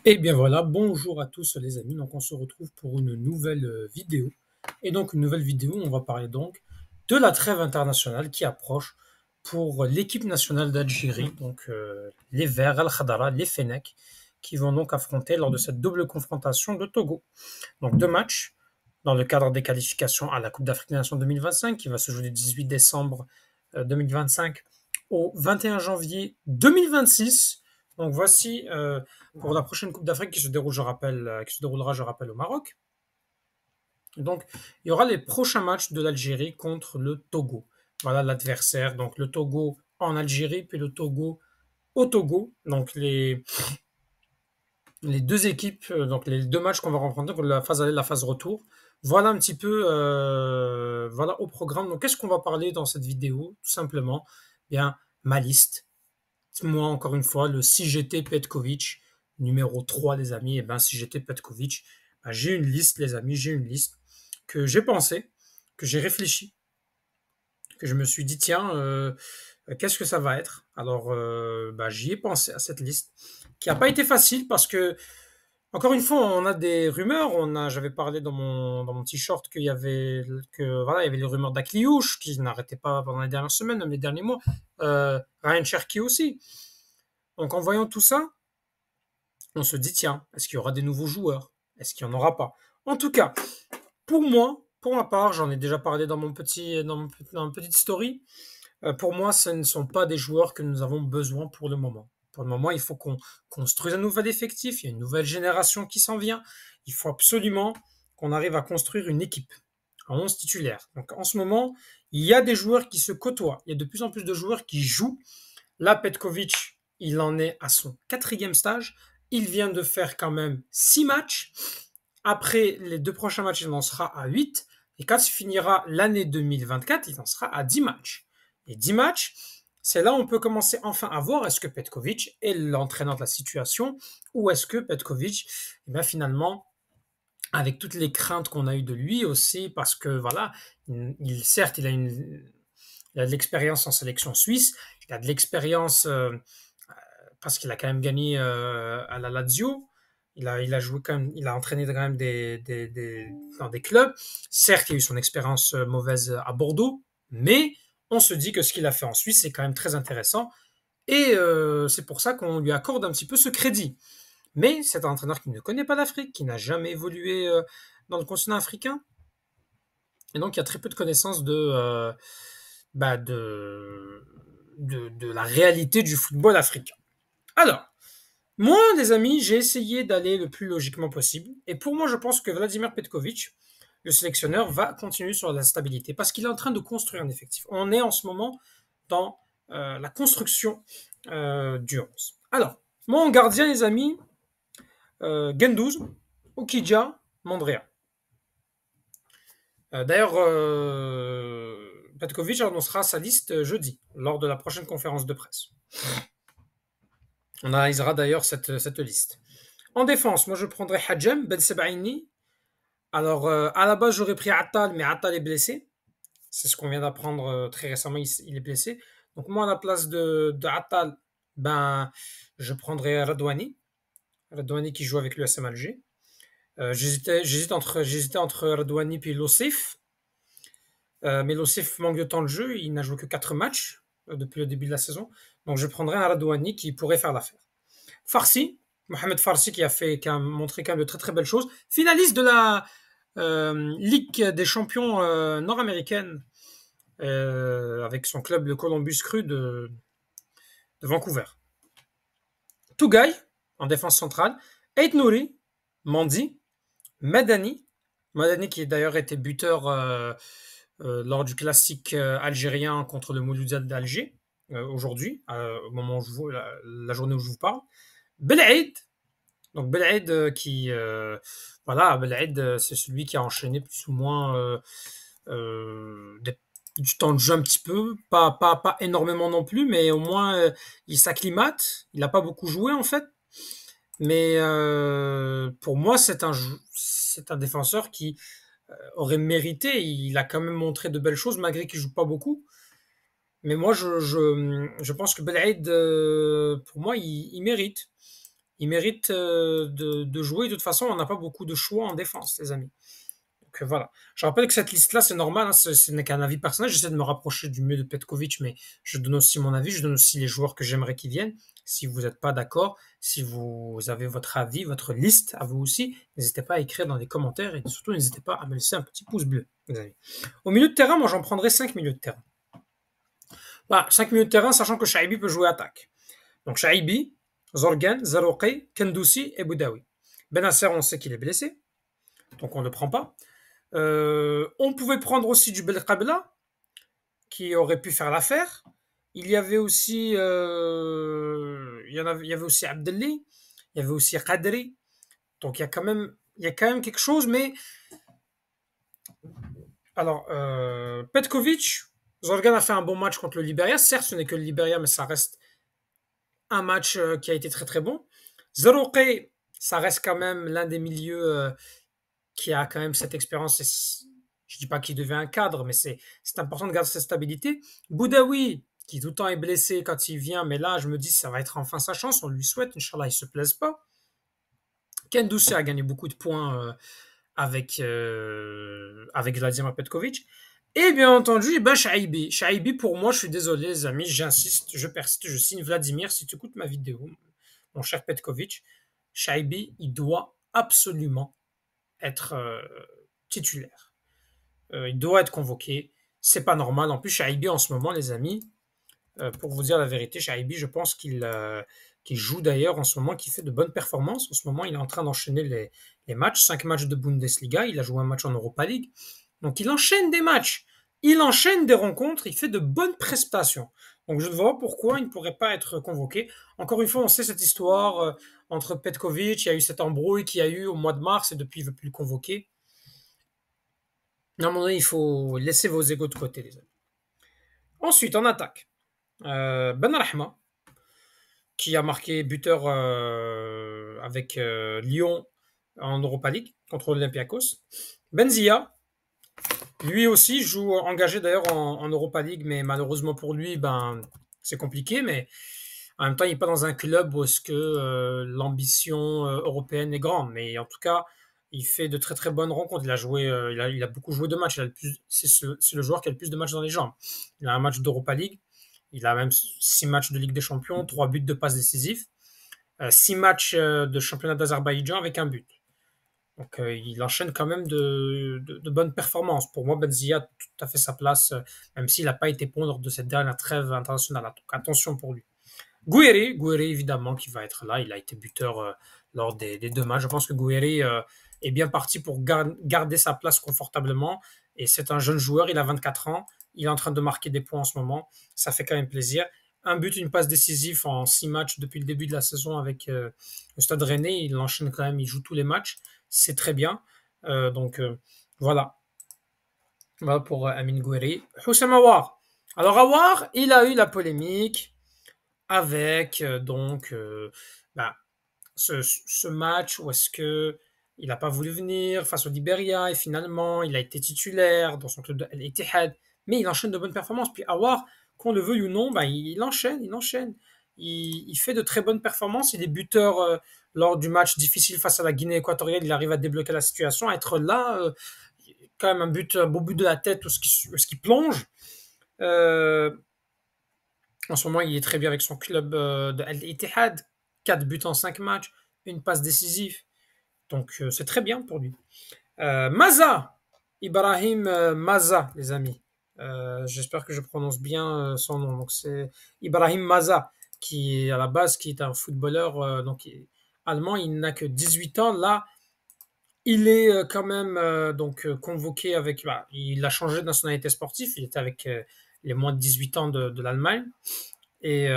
Et bien voilà, bonjour à tous les amis. Donc on se retrouve pour une nouvelle vidéo. Et donc une nouvelle vidéo, on va parler donc de la trêve internationale qui approche pour l'équipe nationale d'Algérie, donc les Verts, Al Khadara, les Fennecs, qui vont donc affronter lors de cette double confrontation de Togo. Donc deux matchs dans le cadre des qualifications à la Coupe d'Afrique des Nations 2025 qui va se jouer du 18 décembre 2025 au 21 janvier 2026. Donc voici pour la prochaine Coupe d'Afrique qui se déroule, je rappelle, qui se déroulera, je rappelle, au Maroc. Donc il y aura les prochains matchs de l'Algérie contre le Togo. Voilà l'adversaire. Donc le Togo en Algérie, puis le Togo au Togo. Donc les deux équipes, donc les deux matchs qu'on va rencontrer pour la phase aller, la phase retour. Voilà un petit peu, voilà au programme. Donc, qu'est-ce qu'on va parler dans cette vidéo? Tout simplement, bien, ma liste. Moi, encore une fois, le si j'étais Petkovic, numéro 3 les amis. Et ben, si j'étais Petkovic, ben, j'ai une liste, les amis, j'ai une liste que j'ai pensé, que j'ai réfléchi, que je me suis dit, tiens, qu'est-ce que ça va être? Alors, ben, j'y ai pensé à cette liste, qui n'a pas été facile parce que encore une fois, on a des rumeurs. J'avais parlé dans mon petit short qu'il y avait les rumeurs d'Akliouche qui n'arrêtaient pas pendant les dernières semaines, même les derniers mois. Ryan Cherky aussi. Donc en voyant tout ça, on se dit tiens, est-ce qu'il y aura des nouveaux joueurs? Est-ce qu'il n'y en aura pas? En tout cas, pour moi, pour ma part, j'en ai déjà parlé dans ma petite story. Pour moi, ce ne sont pas des joueurs que nous avons besoin pour le moment. Pour le moment, il faut qu'on construise un nouvel effectif. Il y a une nouvelle génération qui s'en vient. Il faut absolument qu'on arrive à construire une équipe en 11 titulaires. Donc en ce moment, il y a des joueurs qui se côtoient. Il y a de plus en plus de joueurs qui jouent. Là, Petkovic, il en est à son quatrième stage. Il vient de faire quand même 6 matchs. Après les deux prochains matchs, il en sera à 8. Et quand il finira l'année 2024, il en sera à 10 matchs. Et 10 matchs, c'est là où on peut commencer enfin à voir est-ce que Petkovic est l'entraîneur de la situation ou est-ce que Petkovic, eh bien, finalement, avec toutes les craintes qu'on a eues de lui aussi, parce que voilà, certes, il a de l'expérience en sélection suisse, il a de l'expérience parce qu'il a quand même gagné à la Lazio. Il a joué quand même, il a entraîné quand même dans des clubs. Certes, il a eu son expérience mauvaise à Bordeaux, mais on se dit que ce qu'il a fait en Suisse, c'est quand même très intéressant. Et c'est pour ça qu'on lui accorde un petit peu ce crédit. Mais c'est un entraîneur qui ne connaît pas l'Afrique, qui n'a jamais évolué dans le continent africain. Et donc, il y a très peu de connaissances bah, de la réalité du football africain. Alors, moi, les amis, j'ai essayé d'aller le plus logiquement possible. Et pour moi, je pense que Vladimir Petkovic, le sélectionneur, va continuer sur la stabilité parce qu'il est en train de construire un effectif. On est en ce moment dans la construction du 11. Alors, moi, en gardien, les amis, Gendouzi, Okidja, Mondrea. D'ailleurs, Petkovic annoncera sa liste jeudi, lors de la prochaine conférence de presse. On analysera d'ailleurs cette liste. En défense, moi je prendrais Hadjem, Ben Sebaini. Alors, à la base, j'aurais pris Attal, mais Attal est blessé. C'est ce qu'on vient d'apprendre très récemment, il est blessé. Donc, moi, à la place de Attal, ben, je prendrais Radouani. Radouani qui joue avec l'USM Alger. J'hésitais entre Radouani et Lossif. Mais Lossif manque de temps de jeu. Il n'a joué que 4 matchs depuis le début de la saison. Donc, je prendrais un Radouani qui pourrait faire l'affaire. Farsi, Mohamed Farsi qui a montré quand même de très très belles choses. Finaliste de la Ligue des champions nord-américaine avec son club le Columbus Crew de Vancouver. Tougaï en défense centrale. Ait Nouri, Mandi, Madani. Madani qui d'ailleurs été buteur lors du classique algérien contre le Mouloudia d'Alger aujourd'hui, au moment où la journée où je vous parle. Belaïd, donc Belaïd voilà, Belaïd c'est celui qui a enchaîné plus ou moins du temps de jeu un petit peu, pas énormément non plus, mais au moins il s'acclimate. Il n'a pas beaucoup joué en fait, mais pour moi c'est un défenseur qui aurait mérité. Il a quand même montré de belles choses malgré qu'il joue pas beaucoup. Mais moi je pense que Belaïd pour moi il mérite. Il mérite de jouer. De toute façon, on n'a pas beaucoup de choix en défense, les amis. Donc voilà. Je rappelle que cette liste-là, c'est normal, hein, ce n'est qu'un avis personnel. J'essaie de me rapprocher du mieux de Petkovic, mais je donne aussi mon avis, je donne aussi les joueurs que j'aimerais qu'ils viennent. Si vous n'êtes pas d'accord, si vous avez votre avis, votre liste à vous aussi, n'hésitez pas à écrire dans les commentaires et surtout n'hésitez pas à me laisser un petit pouce bleu, les amis. Au milieu de terrain, moi j'en prendrai 5 milieux de terrain. Voilà, 5 milieux de terrain, sachant que Shaibi peut jouer attaque. Donc Shaibi, Zorgan, Zarouqi, Kendoussi et Boudaoui. Benasser, on sait qu'il est blessé, donc on ne le prend pas. On pouvait prendre aussi du Belkabla, qui aurait pu faire l'affaire. Il y avait aussi, il y avait aussi Abdelli, il y avait aussi Qadri. Donc il y a quand même quelque chose, mais alors Petkovic, Zorgan a fait un bon match contre le Liberia. Certes, ce n'est que le Liberia, mais ça reste un match qui a été très très bon. Zarouqi, ça reste quand même l'un des milieux qui a quand même cette expérience. Je ne dis pas qu'il devient un cadre, mais c'est important de garder cette stabilité. Boudaoui, qui tout le temps est blessé quand il vient, mais là, je me dis, ça va être enfin sa chance. On lui souhaite, Inch'Allah, il ne se plaise pas. Ken Doucet a gagné beaucoup de points avec Vladimir Petkovic. Et bien entendu, ben Shaibi. Shaibi, pour moi, je suis désolé, les amis, j'insiste, je persiste, je signe Vladimir. Si tu écoutes ma vidéo, mon cher Petkovic, Shaibi, il doit absolument être titulaire. Il doit être convoqué. C'est pas normal. En plus, Shaibi, en ce moment, les amis, pour vous dire la vérité, Shaibi, je pense qu'il joue d'ailleurs en ce moment, qu'il fait de bonnes performances. En ce moment, il est en train d'enchaîner les matchs. 5 matchs de Bundesliga. Il a joué un match en Europa League. Donc, il enchaîne des matchs. Il enchaîne des rencontres. Il fait de bonnes prestations. Donc, je ne vois pas pourquoi il ne pourrait pas être convoqué. Encore une fois, on sait cette histoire entre Petkovic. Il y a eu cette embrouille qu'il y a eu au mois de mars et depuis, il ne veut plus le convoquer. À un moment donné, il faut laisser vos égos de côté, les amis. Ensuite, en attaque, Ben Rahma, qui a marqué buteur avec Lyon en Europa League contre l'Olympiakos. Benzia, lui aussi joue engagé d'ailleurs en Europa League, mais malheureusement pour lui, ben c'est compliqué. Mais en même temps, il n'est pas dans un club où est-ce que l'ambition européenne est grande. Mais en tout cas, il fait de très très bonnes rencontres. Il a joué, il a beaucoup joué de matchs. C'est le joueur qui a le plus de matchs dans les jambes. Il a un match d'Europa League. Il a même 6 matchs de Ligue des Champions, 3 buts de passes décisifs, 6 matchs de championnat d'Azerbaïdjan avec un but. Donc il enchaîne quand même de bonnes performances. Pour moi, Benzia a tout à fait sa place, même s'il n'a pas été bon lors de cette dernière trêve internationale. Donc attention pour lui. Gouiri évidemment qui va être là. Il a été buteur lors des 2 matchs. Je pense que Gouiri est bien parti pour garder sa place confortablement. Et c'est un jeune joueur, il a 24 ans. Il est en train de marquer des points en ce moment. Ça fait quand même plaisir. Un but, une passe décisive en 6 matchs depuis le début de la saison avec le Stade Rennais. Il enchaîne quand même, il joue tous les matchs. C'est très bien. Donc voilà. Voilà pour Amin Gouiri. Houssem Aouar. Alors Aouar, il a eu la polémique avec bah, ce match où est-ce que il n'a pas voulu venir face au Liberia et finalement il a été titulaire dans son club de Al-Ittihad, mais il enchaîne de bonnes performances. Puis Aouar, qu'on le veuille ou non, bah, il enchaîne. Il fait de très bonnes performances. Il est buteur lors du match difficile face à la Guinée équatoriale. Il arrive à débloquer la situation, à être là. Quand même un beau but de la tête où ce qui plonge. En ce moment, il est très bien avec son club de Al-Ittihad. 4 buts en 5 matchs, une passe décisive. Donc, c'est très bien pour lui. Maza, Ibrahim Maza, les amis. J'espère que je prononce bien son nom. Donc, c'est Ibrahim Maza, qui est à la base, qui est un footballeur allemand. Il n'a que 18 ans. Là, il est quand même convoqué avec. Bah, il a changé de nationalité sportive. Il était avec les moins de 18 ans de l'Allemagne. Et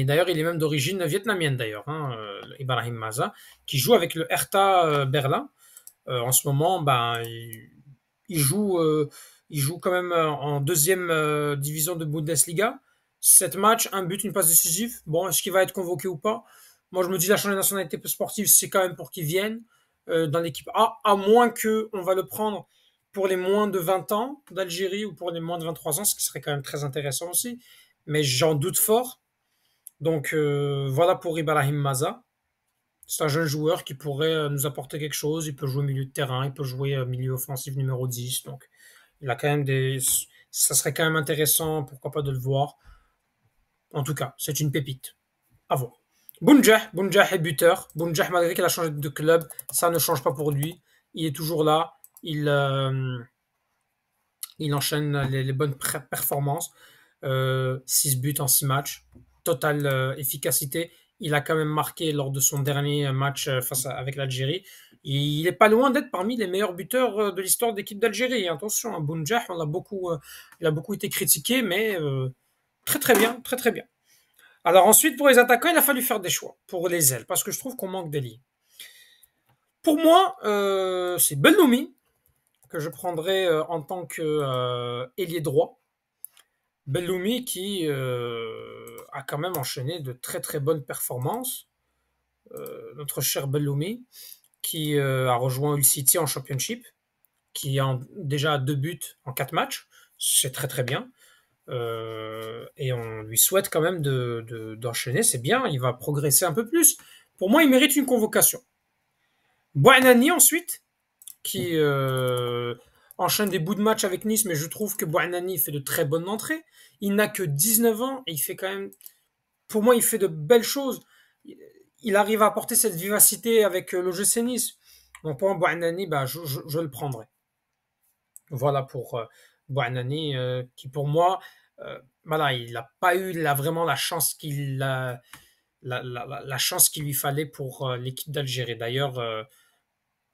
d'ailleurs, il est même d'origine vietnamienne, d'ailleurs, hein, Ibrahim Maza, qui joue avec le Hertha Berlin. En ce moment, ben, il joue quand même en deuxième division de Bundesliga. 7 matchs, un but, une passe décisive. Bon, est-ce qu'il va être convoqué ou pas? Moi, je me dis, la changer de nationalité sportive, c'est quand même pour qu'il vienne dans l'équipe A, à moins qu'on va le prendre pour les moins de 20 ans d'Algérie ou pour les moins de 23 ans, ce qui serait quand même très intéressant aussi. Mais j'en doute fort. Donc voilà pour Ibrahim Maza. C'est un jeune joueur qui pourrait nous apporter quelque chose. Il peut jouer milieu de terrain, il peut jouer milieu offensif numéro 10. Donc il a quand même des. Ça serait quand même intéressant, pourquoi pas, de le voir. En tout cas, c'est une pépite. À voir. Bounjah est buteur. Bounjah, malgré qu'il a changé de club, ça ne change pas pour lui. Il est toujours là. Il enchaîne les bonnes performances. 6 buts en 6 matchs. Totale efficacité. Il a quand même marqué lors de son dernier match avec l'Algérie. Il n'est pas loin d'être parmi les meilleurs buteurs de l'histoire d'équipe d'Algérie. Attention, Bounjah, il a beaucoup été critiqué, mais très très bien, très très bien. Alors ensuite, pour les attaquants, il a fallu faire des choix pour les ailes, parce que je trouve qu'on manque d'ailier. Pour moi, c'est Belloumi que je prendrais en tant que ailier droit. Belloumi qui a quand même enchaîné de très très bonnes performances. Notre cher Belloumi qui a rejoint Hull City en Championship, qui a déjà 2 buts en 4 matchs. C'est très très bien. Et on lui souhaite quand même d'enchaîner, c'est bien, il va progresser un peu plus. Pour moi, il mérite une convocation. Bouanani ensuite, qui enchaîne des bouts de match avec Nice, mais je trouve que Bouanani fait de très bonnes entrées. Il n'a que 19 ans et il fait quand même, pour moi, il fait de belles choses. Il arrive à apporter cette vivacité avec l'OGC Nice. Donc pour moi, Bouanani, bah, je le prendrai. Voilà pour Bouanani, qui pour moi, voilà, il n'a pas eu vraiment la chance la chance qu'il lui fallait pour l'équipe d'Algérie. D'ailleurs,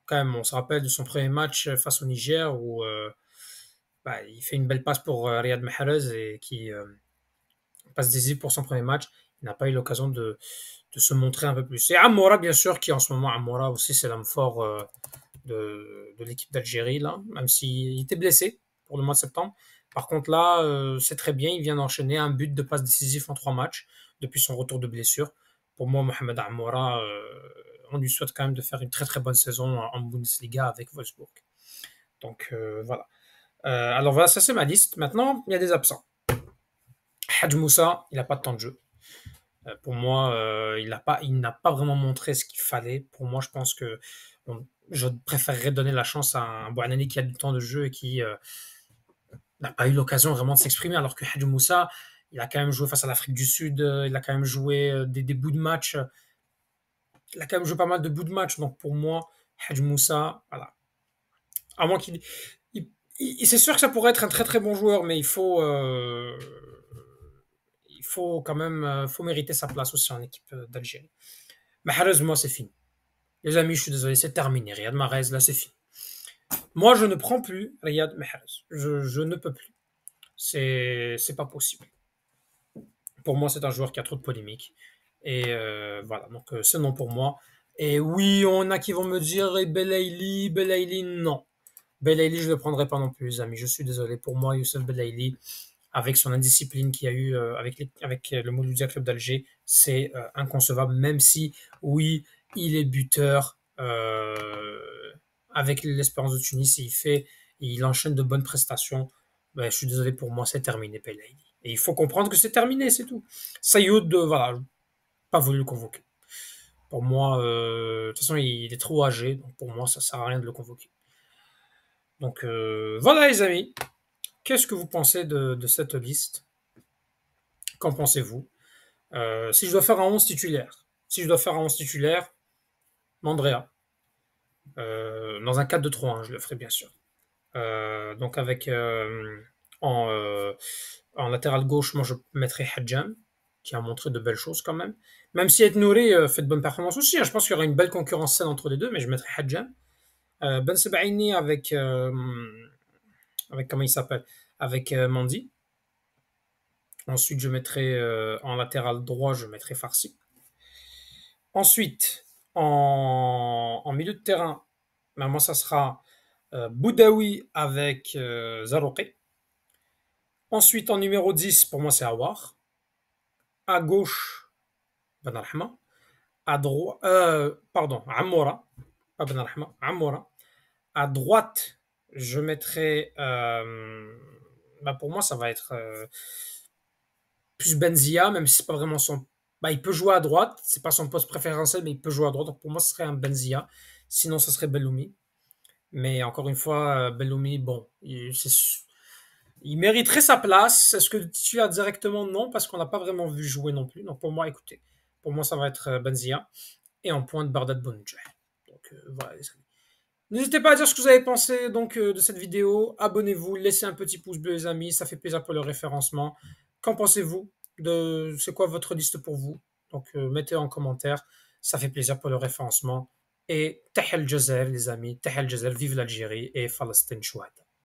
quand même, on se rappelle de son premier match face au Niger où bah, il fait une belle passe pour Riyad Mahrez et qui passe décisive pour son premier match. Il n'a pas eu l'occasion de se montrer un peu plus. Et Amoura, bien sûr, qui en ce moment, Amoura aussi, c'est l'homme fort de l'équipe d'Algérie, là, même s'il était blessé pour le mois de septembre. Par contre, là, c'est très bien. Il vient d'enchaîner un but de passe décisif en 3 matchs depuis son retour de blessure. Pour moi, Mohamed Amoura, on lui souhaite quand même de faire une très très bonne saison en Bundesliga avec Wolfsburg. Donc voilà. Alors voilà, ça c'est ma liste. Maintenant, il y a des absents. Hadj Moussa, il n'a pas de temps de jeu. Pour moi, il n'a pas vraiment montré ce qu'il fallait. Pour moi, je pense que je préférerais donner la chance à un Bouanani qui a du temps de jeu et qui n'a pas eu l'occasion vraiment de s'exprimer, alors que Hadj Moussa, il a quand même joué face à l'Afrique du Sud, il a quand même joué des bouts de match, il a quand même joué pas mal de bouts de match. Donc pour moi, Hadj Moussa, voilà. À moins qu'il. C'est sûr que ça pourrait être un très très bon joueur, mais il faut quand même faut mériter sa place aussi en équipe d'Algérie. Mais heureusement, c'est fini. Les amis, je suis désolé, c'est terminé. Riyad Mahrez, là, c'est fini. Moi, je ne prends plus Riyad Mahrez. Je ne peux plus. C'est pas possible. Pour moi, c'est un joueur qui a trop de polémiques. Et voilà, donc c'est non pour moi. Et oui, on a qui vont me dire Belaïli, non. Belaïli, je ne le prendrai pas non plus, les amis. Je suis désolé. Pour moi, Youssef Belaïli, avec son indiscipline qu'il y a eu avec le Mouloudia Club d'Alger, c'est inconcevable, même si, oui, il est buteur avec l'Espérance de Tunis et il enchaîne de bonnes prestations. Ben, je suis désolé, pour moi, c'est terminé, Belaïli. Et il faut comprendre que c'est terminé, c'est tout. Sayoud, voilà, pas voulu le convoquer. Pour moi, de toute façon, il est trop âgé, donc pour moi, ça sert à rien de le convoquer. Donc voilà, les amis. Qu'est-ce que vous pensez de cette liste? Qu'en pensez-vous? Si je dois faire un 11 titulaire, Mandrea. Dans un 4-2-3-1, je le ferai bien sûr. Donc avec en, euh, en latéral gauche, moi je mettrais Hadjam, qui a montré de belles choses quand même. Même si Nouri fait de bonnes performances aussi, hein, je pense qu'il y aura une belle concurrence saine entre les deux, mais je mettrais Hadjam. Ben Sebaini avec comment il s'appelle? Avec Mandi. Ensuite, je mettrai en latéral droit, je mettrai Farsi. Ensuite, en milieu de terrain, ben moi, ça sera Boudaoui avec Zarouki. Ensuite, en numéro 10, pour moi, c'est Awar. À gauche, Ben Arhma. À droite, pardon, Amoura. Pas Ben Arhma, Amoura. À droite, je mettrai. Bah pour moi, ça va être plus Benzia, même si c'est pas vraiment son Bah, il peut jouer à droite, c'est pas son poste préférentiel, mais il peut jouer à droite. Donc pour moi, ce serait un Benzia. Sinon, ce serait Belloumi. Mais encore une fois, Belloumi, bon, il mériterait sa place. Est-ce que tu as directement non, parce qu'on l'a pas vraiment vu jouer non plus. Donc pour moi, écoutez, pour moi, ça va être Benzia. Et en pointe, Bardat Bounedjah. Donc voilà, les amis. N'hésitez pas à dire ce que vous avez pensé donc de cette vidéo. Abonnez-vous, laissez un petit pouce bleu, les amis. Ça fait plaisir pour le référencement. Qu'en pensez-vous de c'est quoi votre liste pour vous? Donc mettez en commentaire. Ça fait plaisir pour le référencement. Et Tahel Jazel, les amis. Tahel Jazel, vive l'Algérie et Palestine chouette.